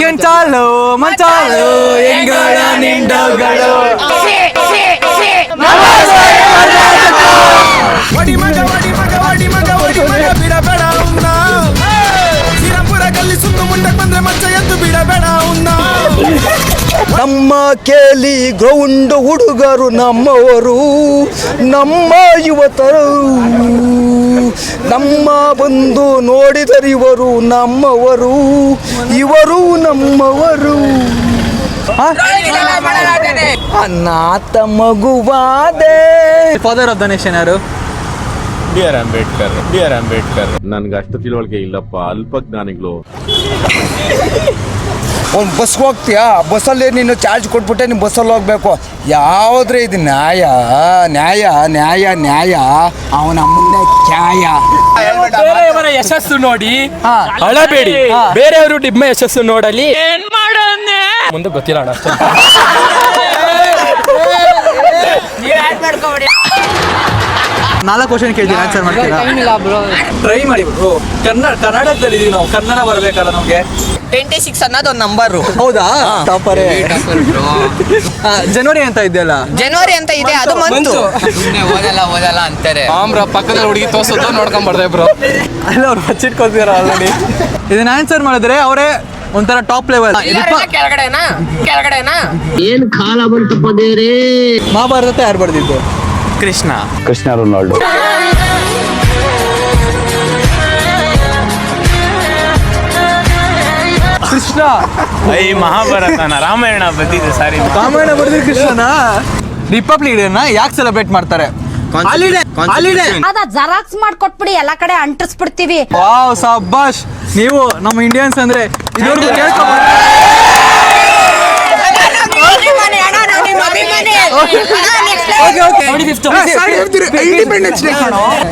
ಕೆಂಚಾಲು ಮಂಚಾಲು ಎಂಗಳ ನಿಂಡಗಳು ವಡಿ ಮಗ ಬಿಡಬೇಡ ಉನ್ನ ಶ್ರೀರಾಮ್ಪುರ ಗಲ್ಲಿ ಸುತ್ತು ಮುಂಡಕ್ಕೆ ಬಂದ್ರೆ ಮಚ್ಚ ಎದ್ದು ಬಿಡಬೇಡ ಉನ್ನ ನಮ್ಮ ಕೇಲಿ ಗ್ರೌಂಡ್ ಹುಡುಗರು ನಮ್ಮವರು, ನಮ್ಮ ಯುವತರು ನಮ್ಮ ಬಂದು ನೋಡಿದರಿವರು ನಮ್ಮವರು, ಇವರು ನಮ್ಮವರು. ಅನಾಥ ಮಗುವಾದೆ. ಫಾದರ್ ಆಫ್ ದ ನೇಷನ್ ಯಾರು? ಡಿ.ಆರ್. ಅಂಬೇಡ್ಕರ್. ನನ್ಗೆ ಅಷ್ಟು ತಿಳುವಳಿಕೆ ಇಲ್ಲಪ್ಪ, ಅಲ್ಪಜ್ಞಾನಿಗಳು. ಒಂದು ಬಸ್ಗೆ ಹೋಗ್ತೀಯಾ, ಬಸ್ಸಲ್ಲಿ ನೀನು ಚಾರ್ಜ್ ಕೊಟ್ಬಿಟ್ಟೆ ನೀನು ಬಸ್ಸಲ್ಲಿ ಹೋಗ್ಬೇಕು. ಯಾವುದ್ರೆ ಇದು ನ್ಯಾಯ ನ್ಯಾಯ ನ್ಯಾಯ ನ್ಯಾಯ ಅವನ ಮುಂದೆ ನ್ಯಾಯ. ಬೇರೆಯವರ ಯಶಸ್ಸು ನೋಡಿ ಅಳಬೇಡಿ, ಬೇರೆಯವರು ನಿಮ್ಮ ಯಶಸ್ಸು ನೋಡಲಿ. ಮುಂದೆ ಗೊತ್ತಿಲ್ಲ ಅಣ್ಣ ಅಷ್ಟೇ. ನಾಲ್ಕು ಕ್ವಶನ್ ಕೇಳ್ತೀನಿ, ಆನ್ಸರ್ ಮಾಡ್ತೀರಾ? ಟ್ರೈ ಮಾಡಿ ಬ್ರೋ. ಕರ್ನಾಟಕದಲ್ಲಿ ಇದೀವಿ ನಾವು, ಕನ್ನಡ ಬರ್ಬೇಕಲ್ಲ ನಮ್ಗೆ. 26 ಅನ್ನೋದು ಒಂದು ನಂಬರು. ಹೌದಾ? ಟಾಪರೇ. ಜನವರಿ ಅಂತ ಇದೆಯಲ್ಲ, ಜನವರಿ ಅಂತ ಇದೆ, ಅದು ಮಂತು. ಓದಲ್ಲ ಅಂತಾರೆ. ಪಕ್ಕದ ಹುಡುಗಿ ತೋರ್ಸೋದು ನೋಡ್ಕೊಂಡ್ ಬರ್ದೆ ಬ್ರೋ. ಅಲ್ಲ ಅವ್ರು ಹಚ್ಚಿಟ್ಕೊಳ್ತೀರ ಆಲ್ರೆಡಿ. ಇದನ್ನ ಆನ್ಸರ್ ಮಾಡಿದ್ರೆ ಅವರೇ ಒಂಥರ ಟಾಪ್ ಲೆವೆಲ್. ಕೆಳಗಡೆನಾ ಏನ್ ಕಾಲ ಬಂತಪ್ಪ ದೇವ್ರೇ. ಮಹಾಭಾರತ ಯಾರು ಬರ್ದಿದ್ದು? ಕೃಷ್ಣ ರೊನಾಲ್ಡೋ. ಕೃಷ್ಣ ಮಹಾಭಾರತನ ರಾಮಾಯಣ ಬಂದಿದೆ. ಸಾರಿ, ರಾಮಾಯಣ ಬರ್ದಿದ್ದು ಕೃಷ್ಣನ. ರಿಪಬ್ಲಿಕ್ ಡೇನ ಯಾಕೆ ಸೆಲೆಬ್ರೇಟ್ ಮಾಡ್ತಾರೆ? ಅದ ಜೆರಾಕ್ಸ್ ಮಾಡ್ಕೊಟ್ಬಿಡಿ, ಎಲ್ಲಾ ಕಡೆ ಅಂಟಿಸ್ಬಿಡ್ತೀವಿ. ವಾವ್, ಸಬ್ಬಾಷ್. ನೀವು ನಮ್ಮ ಇಂಡಿಯನ್ಸ್ ಅಂದ್ರೆ ಇದುವರೆಗೂ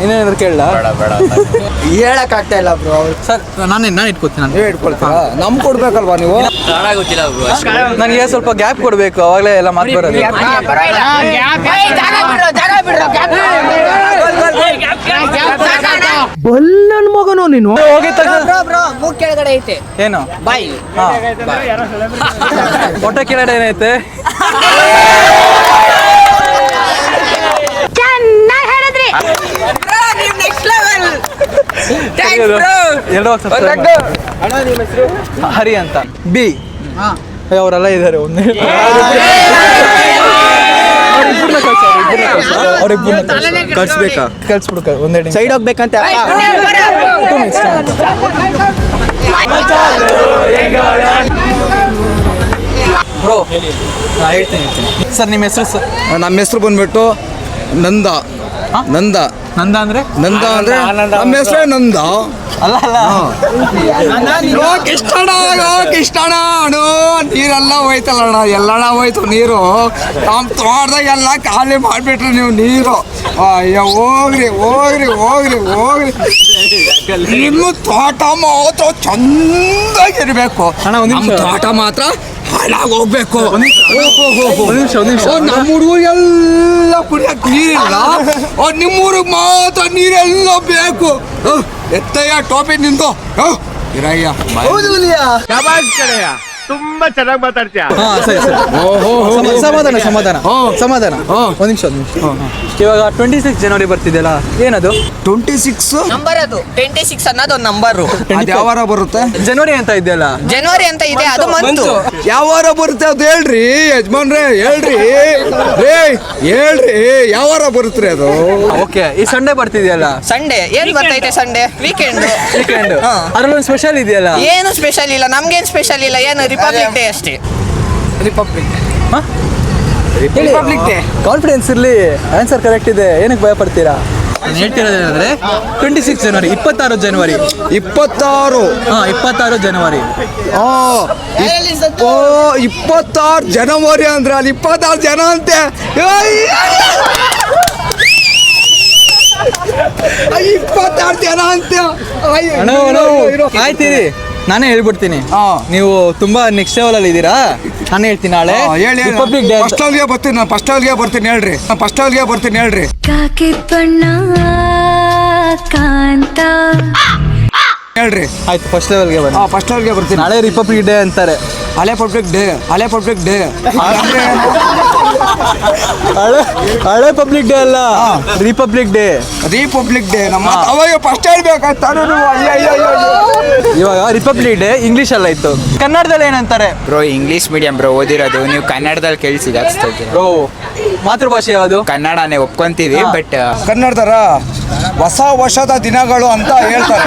ಇನ್ನೇನಾದ್ರು ಕೇಳಲ್ಲ? ಹೇಳಕ್ ಆಗ್ತಾ ಇಲ್ಲ ಬ್ರೋ. ಸರ್ ನಾನು ಇಟ್ಕೋತೀನಿ. ನೀವು ಇಟ್ಕೊಳ್ತೀರಾ? ನಮ್ ಕೊಡ್ಬೇಕಲ್ವಾ ನೀವು? ನನಗೆ ಸ್ವಲ್ಪ ಗ್ಯಾಪ್ ಕೊಡ್ಬೇಕು, ಅವಾಗಲೇ ಎಲ್ಲ ಮಾತು ಬರೋದು. ಬಲ್ಲನ್ ಮಗನು ನೀನು. ಹೋಗಿದ ಮೂಗ್ ಕೆಳಗಡೆ ಐತೆ. ಏನು ಬಾಯ್ ಹೊಟ್ಟೆ ಕೆಳಗಡೆ ಏನೈತೆ? ಚೆನ್ನಾಗಿ ಹೇಳಿದ್ರಿ. ಹರಿ ಅಂತ. ಬಿ ಅವರೆಲ್ಲ ಇದ್ದಾರೆ. ಕಳ್ಸ್ಬೇಕಾ? ಕಳ್ಸ್ಬಿಡ್ಕ ಒಂದೇ ಸೈಡ್ ಹೋಗ್ಬೇಕಂತ. ಬ್ರೋ ಹೇಳ್ತೀನಿ. ಸರ್ ನಿಮ್ಮ ಹೆಸರು? ಸರ್ ನಮ್ಮ ಹೆಸರು ಬಂದ್ಬಿಟ್ಟು ನಂದ. ನಂದ ಅಂದ್ರೆ ನಮ್ಮ ಹೆಸರೇ ನಂದ. ಅಲ್ಲ ಇಷ್ಟಣ ಅಣ್ಣು. ನೀರೆಲ್ಲ ಹೋಯ್ತಲ್ಲಣ್ಣ, ಎಲ್ಲಣ್ಣ ಹೋಯ್ತು ನೀರು. ನಮ್ಮ ತೋಟದಾಗ ಎಲ್ಲ ಖಾಲಿ ಮಾಡಿಬಿಟ್ರಿ ನೀವು ನೀರು. ಅಯ್ಯೋ ಹೋಗ್ರಿ ಹೋಗ್ರಿ ಹೋಗ್ರಿ ಹೋಗ್ರಿ. ನಿಮ್ಮ ತೋಟ ಮಾತ್ರ ಚಂದಾಗಿರ್ಬೇಕು, ನಮ್ಮ ತೋಟ ಮಾತ್ರ ಹಾಳಾಗಿ ಹೋಗ್ಬೇಕು. ನಮ್ಮ ಹುಡುಗರಿಗೆಲ್ಲ ಕುಡಿಯಕ್ಕೆ ನೀರಿಲ್ಲ, ನಿಮ್ಮೂರಿಗೆ ಮಾತ್ರ ನೀರೆಲ್ಲ ಬೇಕು. ಎತ್ತಯ್ಯ ಟೋಪಿ ನಿಂದು ಇರಯ್ಯ. ತುಂಬಾ ಚೆನ್ನಾಗಿ ಮಾತಾಡ್ತೀಯ. ಸಮಾಧಾನ. ಒಂದ್ ನಿಮಿಷ. ಇವಾಗ 26 ಜನವರಿ ಬರ್ತಿದೆಯಲ್ಲ, ಏನದು? 26 ನಂಬರ್. ಅದು 26 ಅನ್ನೋದು ಒಂದು ನಂಬರು. ಅದು ಯಾವ ವಾರ ಬರುತ್ತೆ? ಜನವರಿ ಅಂತ ಇದೆಯಲ್ಲ, ಜನವರಿ ಅಂತ ಇದೆ, ಅದು ಮಂತು. ಯಾವ ವಾರ ಬರುತ್ತೆ ಅದು ಹೇಳ್ರಿ ಯಜಮಾನ್ರೆ, ಹೇಳ್ರಿ ಹೇಳ್ರಿ ಯಾವ ವಾರ ಬರುತ್ತೆ ಅದು? ಓಕೆ. ಈ ಸಂಡೇ ಬರ್ತಿದೆಯಲ್ಲ, ಸಂಡೇ ಏನ್ ಬರ್ತೈತೆ? Sunday weekend. ಅದ್ರಲ್ಲಿ ಒಂದು ಸ್ಪೆಷಲ್ ಇದೆಯಲ್ಲ? ಏನು ಸ್ಪೆಷಲ್ ಇಲ್ಲ, ನಮ್ಗೇನು ಸ್ಪೆಷಲ್ ಇಲ್ಲ. ಏನು ರಿಪಬ್ಲಿಕ್ ಡೇ ಅಷ್ಟೇ. Republic day. ಕಾನ್ಫಿಡೆನ್ಸ್ ಇರಲಿ, ಆನ್ಸರ್ ಕರೆಕ್ಟ್ ಇದೆ, ಏನಕ್ಕೆ ಭಯ ಪಡ್ತೀರಾ? ನಾನು ಹೇಳ್ತಿರೋದೇನಂದ್ರೆ 26 ಜನವರಿ, 26 ಜನವರಿ. 26 ಜನವರಿ. 26 ಜನವರಿ ಅಂದ್ರೆ ಅಲ್ಲಿ 26 ಜನ ಅಂತೆ. 26 ಜನ ಅಂತೆ. ಆಯ್ತೀರಿ, ನಾನೇ ಹೇಳ್ಬಿಡ್ತೀನಿ. ನೀವು ತುಂಬಾ ನೆಕ್ಸ್ಟ್ ಲೆವೆಲ್ ಅಲ್ಲಿ ಇದ್ದೀರಾ. ನಾನು ಹೇಳ್ತೀನಿ ನಾಳೆ ರಿಪಬ್ಲಿಕ್ ಡೇ. ಫಸ್ಟ್ ಅಲ್ಲಿಗೆ ಬರ್ತೀನಿ ಹೇಳ್ರಿ. ಕಾಕಿ ಬಣ್ಣ ಕಾಂತ ಹೇಳ್ರಿ. ಆಯ್ತು ಫಸ್ಟ್ ಲೆವೆಲ್ಗೆ ಬನ್ನಿ. ಫಸ್ಟ್ ಲೆವೆಲ್ಗೆ ಬರ್ತೀನಿ. ನಾಳೆ ರಿಪಬ್ಲಿಕ್ ಡೇ ಅಂತಾರೆ. ಹಳೆ ಪಬ್ಲಿಕ್ ಡೇ ಹಳೆ ಹಳೆ ಪಬ್ಲಿಕ್ ಡೇ ಅಲ್ಲ, ರಿಪಬ್ಲಿಕ್ ಡೇ. ರಿಪಬ್ಲಿಕ್ ಡೇ ನಮ್ಮ ಅವಾಗ ಫಸ್ಟ್ ಹೇಳ್ಬೇಕಾಯ್ತು. ಇವಾಗ ರಿಪಬ್ಲಿಕ್ ಡೇ ಇಂಗ್ಲಿಷ್ ಅಲ್ಲ ಇತ್ತು, ಕನ್ನಡದಲ್ಲಿ ಏನಂತಾರೆ? ಬ್ರೋ ಇಂಗ್ಲಿಷ್ ಮೀಡಿಯಂ ಬ್ರೋ ಓದಿರೋದು, ನೀವು ಕನ್ನಡದಲ್ಲಿ ಕೇಳಿಸಿ ಬ್ರೋ ಮಾತೃಭಾಷೆ ಯಾವುದು? ಕನ್ನಡನೇ ಒಪ್ಕೊಂತೀವಿ, ಬಟ್ ಕನ್ನಡದರ ಹೊಸ ವರ್ಷದ ದಿನಗಳು ಅಂತ ಹೇಳ್ತಾರೆ.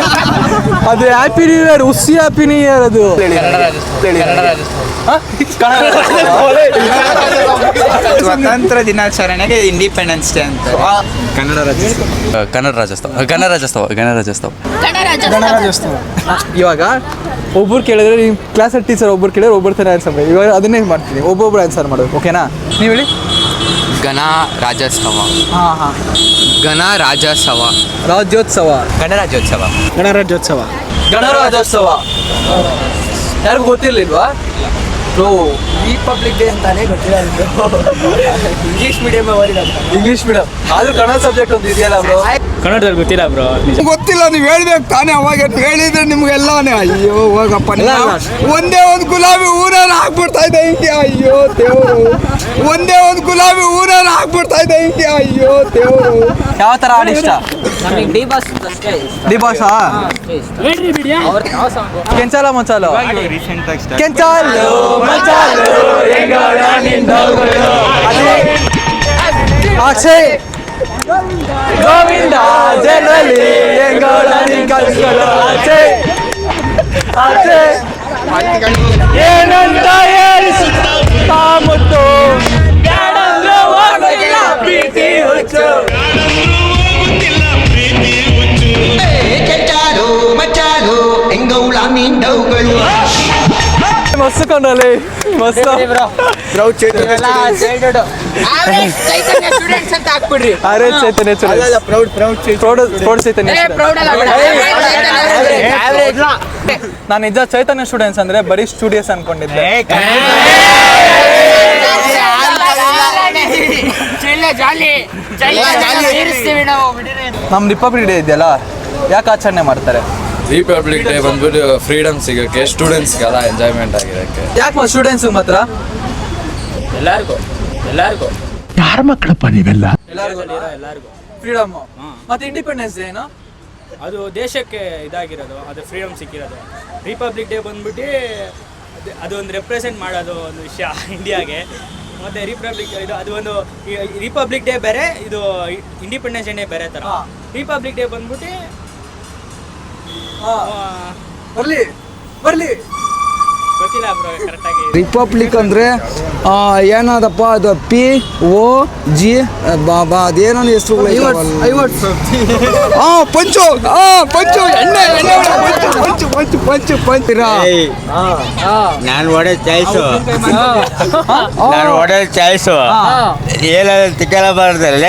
ಅದು ಹ್ಯಾಪಿ ನ್ಯೂ ಇಯರ್, ಹುಸಿ ಹ್ಯಾಪಿ ನ್ಯೂ ಇಯರ್ ಅದು. ಸ್ವತಂತ್ರ ದಿನಾಚರಣೆಗೆ ಇಂಡಿಪೆಂಡೆನ್ಸ್ ಡೇ ಅಂತ. ಕನ್ನಡ ರಾಜ್ಯೋತ್ಸವ. ಇವಾಗ ಒಬ್ಬರು ಕೇಳಿದ್ರೆ ನಿಮ್ಮ ಕ್ಲಾಸಲ್ಲಿ ಟೀಚರ್ ಒಬ್ಬರು ಕೇಳಿದ್ರೆ ಒಬ್ಬರು ಥರ ಆನ್ಸರ್ ಮಾಡಿ. ಇವಾಗ ಅದನ್ನೇ ಮಾಡ್ತೀನಿ, ಒಬ್ಬೊಬ್ರು ಆನ್ಸರ್ ಮಾಡೋದು. ಓಕೆನಾ? ನೀವು ಹೇಳಿ. ಗಣರಾಜ್ಯೋತ್ಸವ. ರಾಜ್ಯೋತ್ಸವ. ಗಣರಾಜ್ಯೋತ್ಸವ ಯಾರಿಗೂ ಗೊತ್ತಿರ್ಲಿಲ್ವಾ? ರಿಪಬ್ಲಿಕ್ ಡೇ ಅಂತಾನೆ ಗೊತ್ತಿಲ್ಲ. ಇಂಗ್ಲಿಷ್ ಮೀಡಿಯಂ ಇಂಗ್ಲಿಷ್ ಮೀಡಿಯಂ ಆದ್ರೂ ಕನ್ನಡ ಸಬ್ಜೆಕ್ಟ್ ಒಂದು ಇದೆಯಲ್ಲ ಬ್ರೋ. ಕನ್ನಡದಲ್ಲಿ ಗೊತ್ತಿಲ್ಲ ಬ್ರೋ. ಗೊತ್ತಿಲ್ಲ, ನೀವು ಹೇಳ್ಬೇಕು ತಾನೇ. ಅವಾಗ ಹೇಳಿದ್ರೆ ನಿಮ್ಗೆಲ್ಲಾನೇ ಅಯ್ಯೋ ಹೋಗಪ್ಪ. ಒಂದೇ ಒಂದು ಗುಲಾಬಿ ಊರನ್ನ ಹಾಕ್ಬಿಡ್ತಾ ಇದೆ ಹಿಂಗೆ. ಅಯ್ಯೋ ದೇವರು, ಒಂದೇ ಒಂದು ಗುಲಾಬಿ ಊರನ್ನ ಹಾಕ್ಬಿಡ್ತಾ ಇದೆ ಹಿಂಗೆ. ಅಯ್ಯೋ ದೇವರು. ಯಾವ ತರ ಹಾಡು ಇಷ್ಟ? ಡಿ ಬಾಸ್ ಕೆಂಚಾಲ ಮಚಾಲೋ ಕೆಂಚಾಲು ಮಚಾಲು ಅಕ್ಷಯ್ ಗೋವಿಂದ ಜನಲಿ ಕಲ್ಸ್ಕೊಳ್ಳೋ ಅಕ್ಷಯ್ ಅಕ್ಷಯ್ ಏನಂತ ಹೇಳಿಸುತ್ತಾ ಮುತ್ತು ಪ್ರೀತಿ ಹುಚ್ಚು ಮಸ್ತ್ ಕೊಂಡ್ರಲ್ಲಿ ಮಸ್ತ್. ಅರೆ ಚೈತನ್ಯ ಪ್ರೌಢ ಚೈತನ್ಯ. ನಾನು ನಿಜ ಚೈತನ್ಯ ಸ್ಟೂಡೆಂಟ್ಸ್ ಅಂದ್ರೆ ಬರೀ ಸ್ಟೂಡಿಯೋಸ್ ಅನ್ಕೊಂಡಿದ್ದೆ. ನಮ್ ರಿಪಬ್ಲಿಕ್ ಡೇ ಇದೆಯಲ್ಲ, ಯಾಕೆ ಆಚರಣೆ ಮಾಡ್ತಾರೆ? ರಿಪಬ್ಲಿಕ್ ಡೇ ಬಂದ್ಬಿಟ್ಟು ಫ್ರೀಡಮ್ ಸಿಗೋಕ್ಕೆ, ಸ್ಟೂಡೆಂಟ್ಸ್ಗೆಲ್ಲ ಎಂಜಾಯ್ಮೆಂಟ್ ಆಗಿರೋಕ್ಕೆ. ಯಾಕೆ ಸ್ಟೂಡೆಂಟ್ಸ್ ಮಾತ್ರ? ಎಲ್ಲರಿಗೂ ಯಾರ ಮಕ್ಕಳಪ್ಪ ನೀವೆಲ್ಲ? ಎಲ್ಲರಿಗೂ ಫ್ರೀಡಮ್. ಮತ್ತೆ ಇಂಡಿಪೆಂಡೆನ್ಸ್ ಡೇ ಏನು? ಅದು ದೇಶಕ್ಕೆ ಇದಾಗಿರೋದು, ಅದು ಫ್ರೀಡಮ್ ಸಿಕ್ಕಿರೋದು. ರಿಪಬ್ಲಿಕ್ ಡೇ ಬಂದ್ಬಿಟ್ಟು ಅದೊಂದು ರೆಪ್ರೆಸೆಂಟ್ ಮಾಡೋದು ಒಂದು ವಿಷಯ ಇಂಡಿಯಾಗೆ. ಮತ್ತು ರಿಪಬ್ಲಿಕ್ ಅದು ಒಂದು ರಿಪಬ್ಲಿಕ್ ಡೇ ಬೇರೆ, ಇದು ಇಂಡಿಪೆಂಡೆನ್ಸ್ ಡೇ ಬೇರೆ ಥರ. ರಿಪಬ್ಲಿಕ್ ಡೇ ಬಂದ್ಬಿಟ್ಟು ಬರ್ಲಿ ಗೊತ್ತಿಲ್ಲ ಬ್ರೋ ಕರೆಕ್ಟಾಗಿ. ರಿಪಬ್ಲಿಕ್ ಅಂದರೆ ಏನದಪ್ಪ ಅದು POG ಅದೇನೋ ಹೆಸರುಗಳು. ಪಂಚು ಪಂಚು ಎಣ್ಣೆ ಪಂಚು ನಾನು ಹೊಡೆದ ಚಾಯ್ಸು ಏನಾದ್ರು ತಿಕ್ಕಲ ಬಾರ್ದಲ್ಲ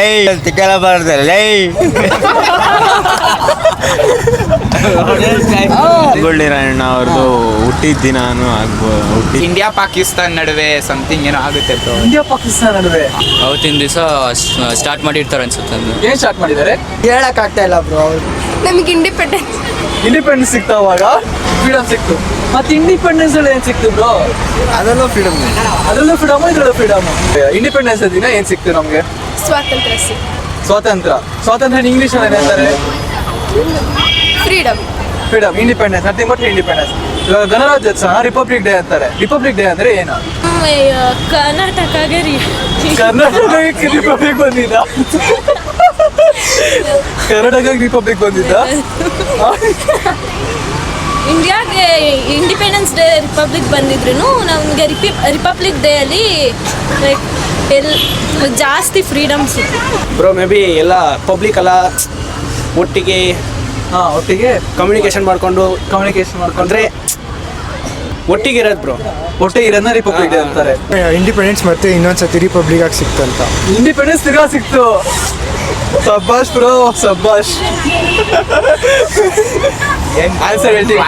ಗೋಲ್ಡಿರಣ್ಣ ಅವ್ರದ್ದು ಹುಟ್ಟಿದ ದಿನಾನು ಆಗ್ಬೋದು. ಇಂಡಿಯಾ ಪಾಕಿಸ್ತಾನ ನಡುವೆ ಸಮಥಿಂಗ್ ಏನೋ ಆಗುತ್ತೆ ಬ್ರೋ. ಇಂಡಿಯಾ ಪಾಕಿಸ್ತಾನ ನಡುವೆ ಅವತ್ತಿನ ದಿವಸ ಸ್ಟಾರ್ಟ್ ಮಾಡಿರ್ತಾರೆ ಅನ್ಸುತ್ತೆ. ಏನ್ ಸ್ಟಾರ್ಟ್ ಮಾಡಿದ್ದಾರೆ ಹೇಳಕ್ ಆಗ್ತಾ ಇಲ್ಲ ಬ್ರೋ. ನಮಗೆ ಇಂಡಿಪೆಂಡೆನ್ಸ್ ಸಿಕ್ತ ಅವಾಗ ಫ್ರೀಡಮ್ ಸಿಕ್ತು. ಮತ್ತೆ ಇಂಡಿಪೆಂಡೆನ್ಸ್ ಅಲ್ಲಿ ಏನ್ ಸಿಕ್ತು ಬ್ರೋ? ಅದೆಲ್ಲ ಫ್ರೀಡಮ್. ಅದರಲ್ಲೂ ಫ್ರೀಡಮ್, ಇದ್ರಲ್ಲೂ ಫ್ರೀಡಮ್. ಇಂಡಿಪೆಂಡೆನ್ಸ್ ದಿನ ಏನ್ ಸಿಕ್ತು ನಮ್ಗೆ? ಸ್ವಾತಂತ್ರ್ಯ ಇಂಗ್ಲಿಷ್ ಅಲ್ಲಿ ಏನಂತಾರೆ? Freedom. Independence, nothing but independence. ಇವಾಗ ಗಣರಾಜ್ಯೋತ್ಸವ ರಿಪಬ್ಲಿಕ್ ಡೇ ಅಂತಾರೆ. ರಿಪಬ್ಲಿಕ್ ಡೇ ಅಂದ್ರೆ ಏನು? ಕರ್ನಾಟಕಗೆ ರಿಪಬ್ಲಿಕ್ ಬಂದಿದ್ದ. ಕರ್ನಾಟಕಕ್ಕೆ ರಿಪಬ್ಲಿಕ್ ಬಂದಿದ್ದ. ಇಂಡಿಯಾಗೆ ಇಂಡಿಪೆಂಡೆನ್ಸ್ ಡೇ ರಿಪಬ್ಲಿಕ್ ಬಂದಿದ್ರು ನಮಗೆ ರಿಪಬ್ಲಿಕ್ ಡೇ ಅಲ್ಲಿ ಜಾಸ್ತಿ ಫ್ರೀಡಮ್ಸ್ ಬ್ರೋ. ಮೇ ಬಿ ಎಲ್ಲ ಪಬ್ಲಿಕ್ ಎಲ್ಲ ಒಟ್ಟಿಗೆ ಕಮ್ಯುನಿಕೇಶನ್ ಮಾಡ್ಕೊಂಡ್ರೆ ಒಟ್ಟಿಗೆ ಇರೋದು ಬ್ರೋ. ಒಟ್ಟಿಗೆ ಇರೋದನ್ನ ರಿಪಬ್ಲಿಕ್ ಡೇ ಅಂತಾರೆ. ಇಂಡಿಪೆಂಡೆನ್ಸ್ ಮತ್ತೆ ಇನ್ನೊಂದ್ಸತಿ ರಿಪಬ್ಲಿಕ್ ಆಗಿ ಸಿಕ್ತಂತ. ಇಂಡಿಪೆಂಡೆನ್ಸ್ ತಿರ್ಗಾ ಸಿಕ್ತು. ಸಬ್ಬಾಷ್ ಬ್ರೋ, ಸಬ್ಬಾಷ್. ಆನ್ಸರ್ ಹೇಳ್ತೀನಿ.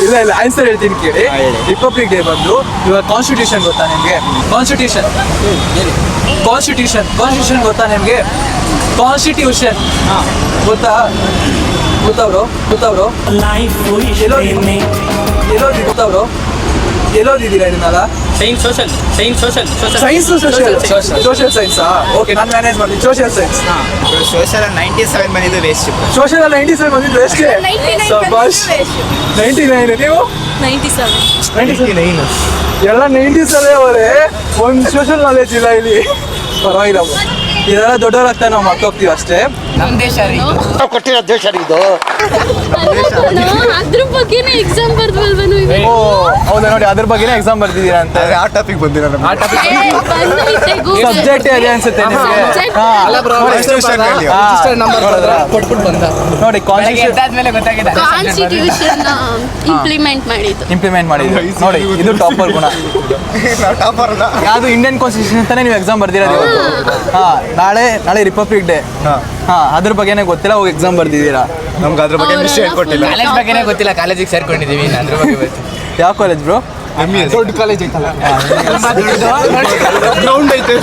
ಇಲ್ಲ ಆನ್ಸರ್ ಹೇಳ್ತೀನಿ ಕೇಳಿ. ರಿಪಬ್ಲಿಕ್ ಡೇ ಬಂದು ಇವಾಗ ಕಾನ್ಸ್ಟಿಟ್ಯೂಷನ್ ಗೊತ್ತಾ ನಿಮ್ಗೆ? ಕಾನ್ಸ್ಟಿಟ್ಯೂಷನ್ ಗೊತ್ತಾ ನಿಮ್ಗೆ? ಕಾನ್ಸ್ಟಿಟ್ಯೂಷನ್ ಗೊತ್ತಾ? ಗೊತ್ತವ್ರು ಎಲ್ಲೋದಿದ್ದೀರಾ ಇದನ್ನೆಲ್ಲ science social science social science okay ನಾನು ಮ್ಯಾನೇಜ್ ಮಾಡ್ತೀನಿ ಸೋಷಿಯಲ್ ಸೈನ್ಸ್ ಸೋಷಲ್ 97 ಬಂದಿದ್ದು ವೇಸ್ಟ್. ಸೋಷಿಯಲ್ 97 ಬಂದಿದ್ದು ಎಷ್ಟೇ 99 ನೀವು 97 ಎಲ್ಲ 97 ಅವರೇ ಒಂದು ಸೋಷಿಯಲ್ ನಾಲೆಜ್ ಇಲ್ಲ ಇಲ್ಲಿ ಪರವಾಗಿಲ್ಲ ಇದೆಲ್ಲ ದೊಡ್ಡವರಾಗ್ತಾ ನಾವು ಮರ್ತೋಗ್ತೀವಿ ಅಷ್ಟೇ ನಮ್ಮ ದೇಶ ಕೊಟ್ಟಿರೋ ದೇಶ ಇದು ಅದ್ರ ಬಗ್ಗೆನೇ ಎಕ್ಸಾಮ್ ಬರ್ದ್ವಲ್ವನು ಓ ಹೌದಾ ನೋಡಿ ಅದ್ರ ಬಗ್ಗೆನೇ ಎಕ್ಸಾಮ್ ಬರ್ತಿದ್ದೀರಾ ಅಂತ ಆ ಟಾಪಿಕ್ ಬಂದಿರ ಸಬ್ಜೆಕ್ಟ್ ಅದೇ ಅನ್ಸುತ್ತೆ ನಿಮಗೆ ಕೊಟ್ಬಿಟ್ಟು ಬಂದ ನೋಡಿ ಎದ್ದಾದ್ಮೇಲೆ ಗೊತ್ತಾಗಿದೆ ಕಾನ್ಸ್ಟಿಟ್ಯೂಷನ್ ಇಂಪ್ಲಿಮೆಂಟ್ ಮಾಡಿದ್ರು ನೋಡಿ ಇದು ಟಾಪರ್ ಗುಣ ಯಾವುದು ಇಂಡಿಯನ್ ಕಾನ್ಸ್ಟಿಟ್ಯೂಷನ್ ಅಂತಾನೆ ನೀವು ಎಕ್ಸಾಮ್ ಬರ್ದಿರೋದು ನಾಳೆ ರಿಪಬ್ಲಿಕ್ ಡೇ ಅದ್ರ ಬಗ್ಗೆನೇ ಗೊತ್ತಿಲ್ಲ ಹೋಗಿ ಎಕ್ಸಾಮ್ ಬರ್ದಿದ್ದೀರಾ ನಮ್ಗೆ ಅದ್ರ ಬಗ್ಗೆ ವಿಷಯ ಹೇಳ್ಕೊಟ್ಟಿಲ್ಲ. ಕಾಲೇಜ್ ಬಗ್ಗೆನೇ ಗೊತ್ತಿಲ್ಲ, ಕಾಲೇಜಿಗೆ ಸೇರ್ಕೊಂಡಿದ್ದೀವಿ, ಅದ್ರ ಬಗ್ಗೆ ಗೊತ್ತಿಲ್ಲ. ಯಾವ ಕಾಲೇಜ್ ಬ್ರೋ? ದೊಡ್ಡ ಕಾಲೇಜ್ ಐತಲ್ಲ, ಗ್ರೌಂಡ್ ಐತೆ.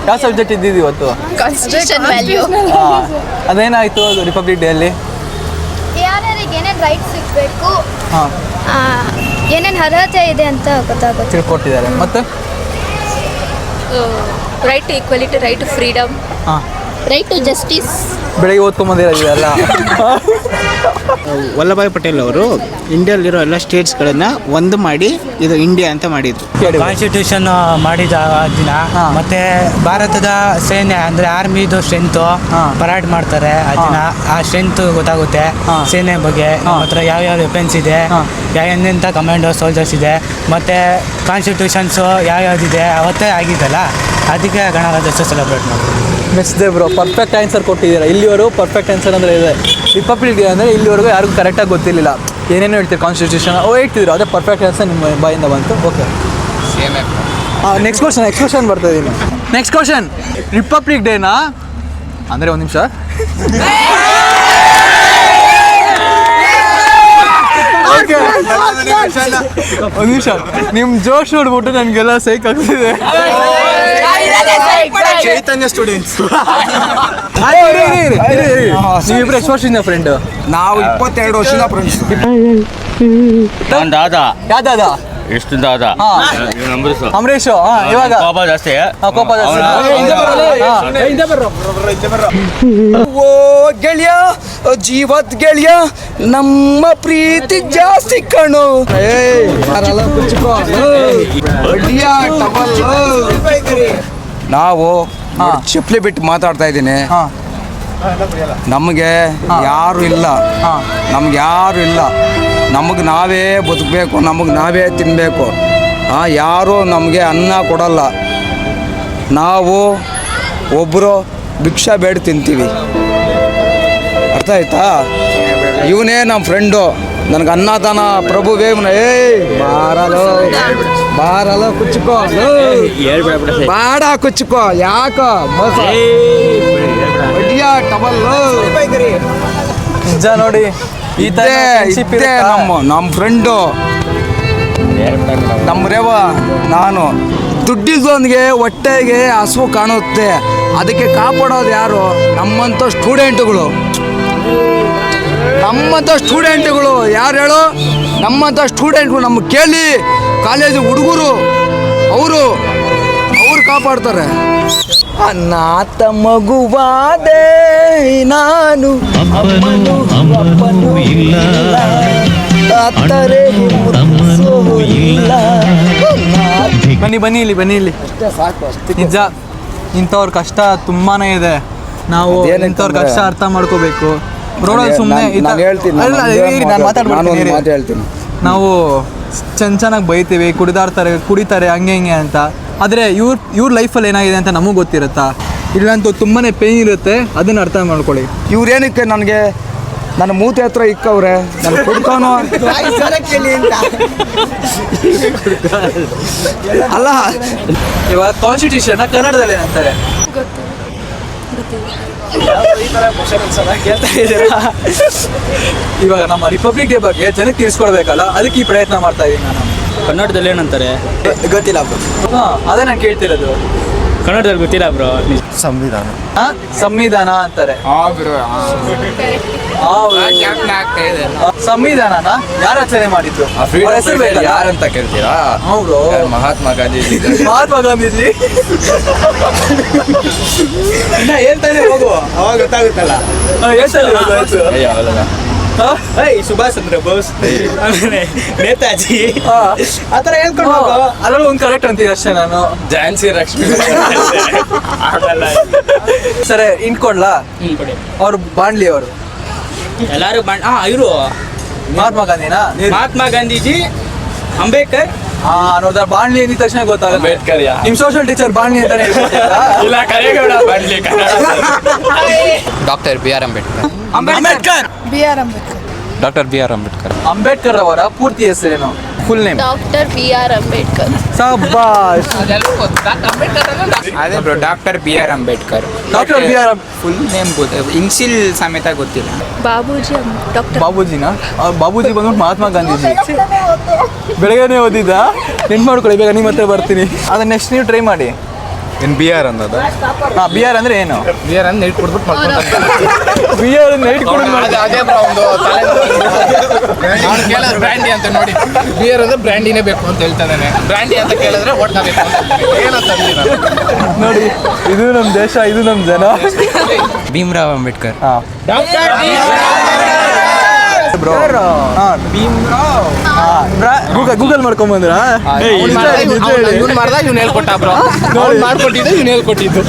ಯಾವ ಸಬ್ಜೆಕ್ಟ್ ಇದ್ದಿದ್ದು ಇವತ್ತು? Constitution value. ಅದೇನಾಯ್ತು ರಿಪಬ್ಲಿಕ್ ಡೇ ಅಲ್ಲಿ? ಯಾರ್ಯಾರಿಗೆ ಏನೇನು ರೈಟ್ಸ್ ಸಿಗಬೇಕು, ಹಾಂ ಏನೇನು ಅರ್ಹತೆ ಇದೆ ಅಂತ ಗೊತ್ತಾಗುತ್ತೆ. ತಿಳ್ಕೊಟ್ಟಿದ್ದಾರೆ. ಮತ್ತೆ right to equality, right to freedom, ಹಾಂ ರೈಟ್ ಟು ಜಸ್ಟಿಸ್. ಬೆಳಗ್ಗೆ ಓದ್ಕೊಂಬಂದಿರೋದಿಲ್ಲ. ವಲ್ಲಭಾಯ್ ಪಟೇಲ್ ಅವರು ಇಂಡಿಯಾದಲ್ಲಿರೋ ಎಲ್ಲ ಸ್ಟೇಟ್ಸ್ಗಳನ್ನ ಒಂದು ಮಾಡಿ ಇದು ಇಂಡಿಯಾ ಅಂತ ಮಾಡಿದ್ರು. ಕಾನ್ಸ್ಟಿಟ್ಯೂಷನ್ ಮಾಡಿದ ದಿನ ಮತ್ತೆ ಭಾರತದ ಸೈನ್ಯ ಅಂದ್ರೆ ಆರ್ಮಿದು ಸ್ಟ್ರೆಂತ್ ಪರೇಡ್ ಮಾಡ್ತಾರೆ ಆ ದಿನ. ಆ ಸ್ಟ್ರೆಂತ್ ಗೊತ್ತಾಗುತ್ತೆ ಸೇನೆ ಬಗ್ಗೆ, ನಮ್ಮ ಹತ್ರ ಯಾವ್ಯಾವ ವೆಪನ್ಸ್ ಇದೆ, ಎಂತೆಂಥ ಕಮಾಂಡೋ ಸೋಲ್ಜರ್ಸ್ ಇದೆ, ಮತ್ತೆ ಕಾನ್ಸ್ಟಿಟ್ಯೂಷನ್ಸು ಯಾವ್ಯಾವ್ದಿದೆ ಅವತ್ತೇ ಆಗಿದ್ದಲ್ಲ, ಅದಕ್ಕೆ ಗಣರಾಜ್ಯೋತ್ಸವ ಸೆಲೆಬ್ರೇಟ್ ಮಾಡ್ತೀವಿ. ಮಿಸ್ದೆ ಬ್ರೋ, ಪರ್ಫೆಕ್ಟ್ ಆನ್ಸರ್ ಕೊಟ್ಟಿದ್ದೀರಾ. ಇಲ್ಲಿವರು ಪರ್ಫೆಕ್ಟ್ ಆನ್ಸರ್ ಅಂದರೆ ಇದೆ. ರಿಪಬ್ಲಿಕ್ ಡೇ ಅಂದರೆ ಇಲ್ಲಿವರೆಗೂ ಯಾರಿಗೂ ಕರೆಕ್ಟಾಗಿ ಗೊತ್ತಿರಲಿಲ್ಲ. ಏನೇನು ಹೇಳ್ತೀರಿ ಕಾನ್ಸ್ಟಿಟ್ಯೂಷನ್ ಹೇಳ್ತಿದ್ರು, ಅದೇ ಪರ್ಫೆಕ್ಟ್ ಆನ್ಸರ್ ನಿಮ್ಮ ಬಾಯಿಂದ ಬಂತು. ಓಕೆ, ನೆಕ್ಸ್ಟ್ ಕ್ವಶನ್ ಬರ್ತಾ ಇದ್ದೀನಿ. ನೆಕ್ಸ್ಟ್ ಕ್ವಶನ್, ರಿಪಬ್ಲಿಕ್ ಡೇನಾ ಅಂದರೆ ಒಂದು ನಿಮಿಷ ಒಂದು ನಿಮಿಷ ನಿಮ್ಮ ಜೋಶ್ ನೋಡ್ಬಿಟ್ಟು ನನಗೆಲ್ಲ ಸೈಕ್ ಆಗ್ತಿದೆ. ಚೈತನ್ಯ ಸ್ಟೂಡೆಂಟ್ಸ್ ನೀವಿಬ್ರು ಎಷ್ಟು ವರ್ಷದಿಂದ ಫ್ರೆಂಡ್? ನಾವು 22 ವರ್ಷದ ಫ್ರೆಂಡ್ಸ್. ದಾದಾ ಯಾವ ದಾದಾ? ಎಷ್ಟು ದಾದಾ ಅಮರೇಶು. ಇವಾಗ ಕೋಪ ಜಾಸ್ತಿ. ಕೋಪ ಓ ಗೆಳೆಯ, ಜೀವತ್ ಗೆಳೆಯ, ನಮ್ಮ ಪ್ರೀತಿ ಜಾಸ್ತಿ ಕಣು. ನಾವು ಚಪ್ಪಲಿ ಬಿಟ್ಟು ಮಾತಾಡ್ತಾ ಇದ್ದೀನಿ. ನಮಗೆ ಯಾರು ಇಲ್ಲ, ನಮಗೆ ನಾವೇ ಬದುಕಬೇಕು, ನಮಗೆ ನಾವೇ ತಿನ್ನಬೇಕು. ಯಾರು ನಮಗೆ ಅನ್ನ ಕೊಡಲ್ಲ. ನಾವು ಒಬ್ಬರು ಭಿಕ್ಷಾ ಬೇಡ ತಿಂತೀವಿ. ಅರ್ಥ ಆಯ್ತಾ? ಇವನೇ ನಮ್ಮ ಫ್ರೆಂಡು, ನನಗೆ ಅನ್ನದಾನ ಪ್ರಭುವೇ. ಬಾರಲ್ಲ ಕುಚ್ಕೋ, ಬಾಡ ಕುಚ್ಕೋ, ಯಾಕೋ ನಿಜ ನೋಡಿ. ಇದ್ದೇ ನಮ್ಮ ಫ್ರೆಂಡು, ನಮ್ಮ ರೇವ. ನಾನು ದುಡ್ಡಿದ್ದೊಂದಿಗೆ ಹೊಟ್ಟೆಗೆ ಹಸು ಕಾಣುತ್ತೆ, ಅದಕ್ಕೆ ಕಾಪಾಡೋದು ಯಾರು? ನಮ್ಮಂಥ ಸ್ಟೂಡೆಂಟ್ಗಳು ಯಾರು ಹೇಳು? ನಮ್ಮಂಥ ಸ್ಟೂಡೆಂಟ್ಗಳು. ನಮ್ಮ ಕೇಳಿ ಕಾಲೇಜು ಹುಡುಗರು ಅವರು ಕಾಪಾಡ್ತಾರೆ. ಅನಾಥ ಮಗುವಾದೆ ನಾನು, ಬನ್ನಿ ಇಲ್ಲಿ. ನಿಜ, ಇಂಥವ್ರ ಕಷ್ಟ ತುಂಬಾನೇ ಇದೆ. ನಾವು ಇಂಥವ್ರ ಕಷ್ಟ ಅರ್ಥ ಮಾಡ್ಕೋಬೇಕು. ರೋಡಲ್ಲಿ ಸುಮ್ಮನೆ ನಾನು ಮಾತಾಡ್ತೀನಿ. ನಾವು ಚೆನ್ನಾಗಿ ಬೈತೀವಿ, ಕುಡಿತಾರೆ ಹಂಗೆ ಅಂತ. ಆದರೆ ಇವ್ರ ಲೈಫಲ್ಲಿ ಏನಾಗಿದೆ ಅಂತ ನಮಗೆ ಗೊತ್ತಿರುತ್ತಾ? ಇಲ್ಲಂತೂ ತುಂಬಾ ಪೇಯ್ನ್ ಇರುತ್ತೆ, ಅದನ್ನು ಅರ್ಥ ಮಾಡ್ಕೊಳ್ಳಿ. ಇವ್ರೇನಕ್ಕೆ ನನಗೆ ನನ್ನ ಮೂತಿ ಹತ್ರ ಇಕ್ಕವ್ರೆ, ನನ್ನ ಕುಡ್ಕೋನು ಅಲ್ಲ. ಇವಾಗ ಕಾನ್ಸ್ಟಿಟ್ಯೂಷನ್ ಕನ್ನಡದಲ್ಲಿ ಏನಂತಾರೆ? ಇವಾಗ ನಮ್ಮ ರಿಪಬ್ಲಿಕ್ ಡೇ ಬಗ್ಗೆ ಜನಕ್ಕೆ ತಿಳಿಸ್ಕೊಡ್ಬೇಕಲ್ಲ, ಅದಕ್ಕೆ ಈ ಪ್ರಯತ್ನ ಮಾಡ್ತಾ ಇದ್ದೀನಿ ನಾನು. ಕನ್ನಡದಲ್ಲಿ ಏನಂತಾರೆ ಗೊತ್ತಿಲ್ಲ. ಅದೇ ನಾನು ಕೇಳ್ತಿರೋದು. ಕನ್ನಡದಲ್ಲಿ ಗೊತ್ತಿಲ್ಲ ಬ್ರೋ. ಸಂವಿಧಾನ. ಸಂವಿಧಾನ ಅಂತಾರೆ. ಬ್ರೋ ಸಂವಿಧಾನನ ಯಾರು ರಚನೆ ಮಾಡಿದ್ದು? ಅವ್ರ ಹೆಸರು ಬೇಡ. ಯಾರಂತ ಕೇಳ್ತೀರಾ? ಹೌದು, ಮಹಾತ್ಮ ಗಾಂಧೀಜಿ. ಮಹಾತ್ಮ ಗಾಂಧೀಜಿ. ಇನ್ನ ಹೇಳ್ತಾನೆ ಹೋಗು, ಅವಾಗ ಗೊತ್ತಾಗುತ್ತಲ್ಲ. ಹೇಳ್ತಾನೆ ಹೋಗು ಆಯ್ತು. ಅವಲ್ಲ ಸುಭಾಷ್ ಚಂದ್ರ ಬೋಸ್, ಆಮೇಲೆ ನೇತಾಜಿ, ಆ ಥರ ಹೇಳ್ಕೊಂಡು ಹೋಗು. ಅದ್ರಲ್ಲಿ ಒಂದು ಕರೆಕ್ಟ್ ಅಂತೀನಿ ಅಷ್ಟೇ ನಾನು. ಝಾನ್ಸಿ ಲಕ್ಷ್ಮಿ. ಆಗಲ್ಲ. ಸರಿ ಇನ್ಕೊಡ್ಲಾ? ಕೊಡಿ. ಅವ್ರು ಬಾಂಡ್ಲಿ ಅವರು ಎಲ್ಲರೂ ಇವರು ಮಹಾತ್ಮ ಗಾಂಧಿನಾ? ಮಹಾತ್ಮ ಗಾಂಧೀಜಿ, ಅಂಬೇಡ್ಕರ್. ನೋಡ್ದ ಬಾಂಡ್ಲಿ ಅಂದಿದ ತಕ್ಷಣ ಗೊತ್ತಾಗುತ್ತೆ. ಅಂಬೇಡ್ಕರ್ ಯಾ? ನಿಮ್ ಸೋಷಿಯಲ್ ಟೀಚರ್ ಬಾಂಡ್ಲಿ ಅಂತಾನೆ ಹೇಳ್ಕೊಟ್ಟಿದ್ರಾ? ಇಲ್ಲ, ಕರೆಗೌಡ ಬಾಂಡ್ಲಿ. Doctor B R Ambedkar. Ambedkar. Doctor B R Ambedkar. Ambedkar ಅವರ ಪೂರ್ತಿ ಹೆಸರೇನು? Full name? Doctor B.R. Ambedkar. ಸಬ್ಬಾಷ್. ಅದೇ bro, doctor B R Ambedkar. Doctor B.R. Full name initial ಸಮೇತ ಗೊತ್ತಿಲ್ಲ. ಬಾಬೂಜಿ ಡಾಕ್ಟರ್ ಬಾಬೂಜಿನಾ? ಬಾಬೂಜಿ ಬಂದ್ಬಿಟ್ಟು ಮಹಾತ್ಮ ಗಾಂಧೀಜಿ. ಬೆಳಗ್ಗೆನೇ ಓದಿದ್ದ, ನೆನ್ಪು ಮಾಡ್ಕೊಳ್ಳಿ, ಬೇಗ ನಿಮ್ಮ ಹತ್ರ ಬರ್ತೀನಿ. ಅದನ್ನ ನೆಕ್ಸ್ಟ್ ನೀವು ಟ್ರೈ ಮಾಡಿ. ಇನ್ ಬಿ ಆರ್ ಅನ್ನೋದು? B.R. ಅಂದ್ರೆ ಏನು? ಬಿ ಆರ್ ಅಂದ್ರೆ ನೀಟ್ ಕೊಡ್ಬಿಟ್ಟು B.R. ನೈಟ್ ಕುಡಿದು ಅದೇ ಬ್ರೋ, ಒಂದು ಕೇಳಿದ್ರೆ ಬ್ರ್ಯಾಂಡಿ ಅಂತ ನೋಡಿ. ಬಿ ಆರ್ ಅಂದ್ರೆ ಬ್ರ್ಯಾಂಡಿನೇ ಬೇಕು ಅಂತ ಹೇಳ್ತಾನೆ. ಬ್ರ್ಯಾಂಡಿ ಅಂತ ಕೇಳಿದ್ರೆ ಓಡ್ತಾ ಬೇಕು ಅಂತ ಏನಂತ ನೋಡಿ, ಇದು ನಮ್ಮ ದೇಶ, ಇದು ನಮ್ಮ ಜನ. ಭೀಮ್ರಾವ್ ಅಂಬೇಡ್ಕರ್. ಗೂಗಲ್ ಮಾಡ್ಕೊಂಡ್ ಬಂದ್ರ? ಮಾಡ್ದಾಗ ಇವ್ನು ಹೇಳ್ಕೊಟ್ಟ ಬ್ರೋ. ಮಾಡ್ಕೊಟ್ಟಿದ್ದು ಇವ್ನು ಹೇಳ್ಕೊಟ್ಟಿದ್ದು.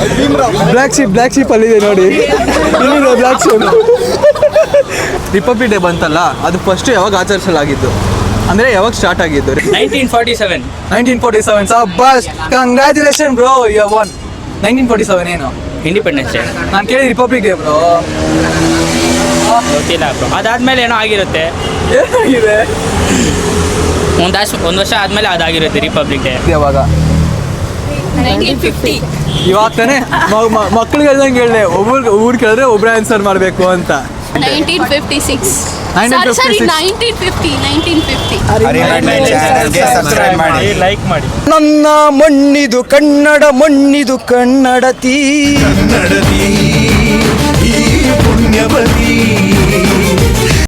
ಬ್ಲ್ಯಾಕ್ ಶೀಪ್ ಅಲ್ಲಿದೆ ನೋಡಿ, ಇಲ್ಲಿದೆ ಬ್ಲ್ಯಾಕ್ ಶೀಪ್. ರಿಪಬ್ಲಿಕ್ ಡೇ ಬಂತಲ್ಲ, ಅದು ಫಸ್ಟ್ ಯಾವಾಗ ಆಚರಿಸಲಾಗಿದ್ದು? ಅಂದ್ರೆ ಯಾವಾಗ ಸ್ಟಾರ್ಟ್ ಆಗಿದ್ದು? 1947. 1947. ಸಬ್ಬಾಷ್, congratulation bro, you have won. 1947 ಏನು? Independence day. ನಾನು ಕೇಳಿ ರಿಪಬ್ಲಿಕ್ ಡೇ ಬ್ರೋ. ಗೊತ್ತಿಲ್ಲ ಬ್ರೋ. ಅದಾದ್ಮೇಲೆ ಏನೋ ಆಗಿರುತ್ತೆ. ಏನಾಗಿದೆ? ಒಂದು ವರ್ಷ ಆದ್ಮೇಲೆ ಅದಾಗಿರುತ್ತೆ ರಿಪಬ್ಲಿಕ್ ಡೇ. ಯಾವಾಗ? 1950. ಇವಾಗ ತಾನೇ ಮಕ್ಳಿಗೆ ಹೇಳ್ದಂಗೆ ಹೇಳಿದೆ, ಊರ್ ಕೇಳಿದ್ರೆ ಒಬ್ರು ಆನ್ಸರ್ ಮಾಡಬೇಕು ಅಂತ. 1956. 1956. 1950. ಸಬ್ಸ್ಕ್ರೈಬ್ ಮಾಡಿ, ಲೈಕ್ ಮಾಡಿ. ನನ್ನ ಮಣ್ಣಿದು ಕನ್ನಡ, ಮಣ್ಣಿದು ಕನ್ನಡತಿ, ಈ ಪುಣ್ಯವತಿ.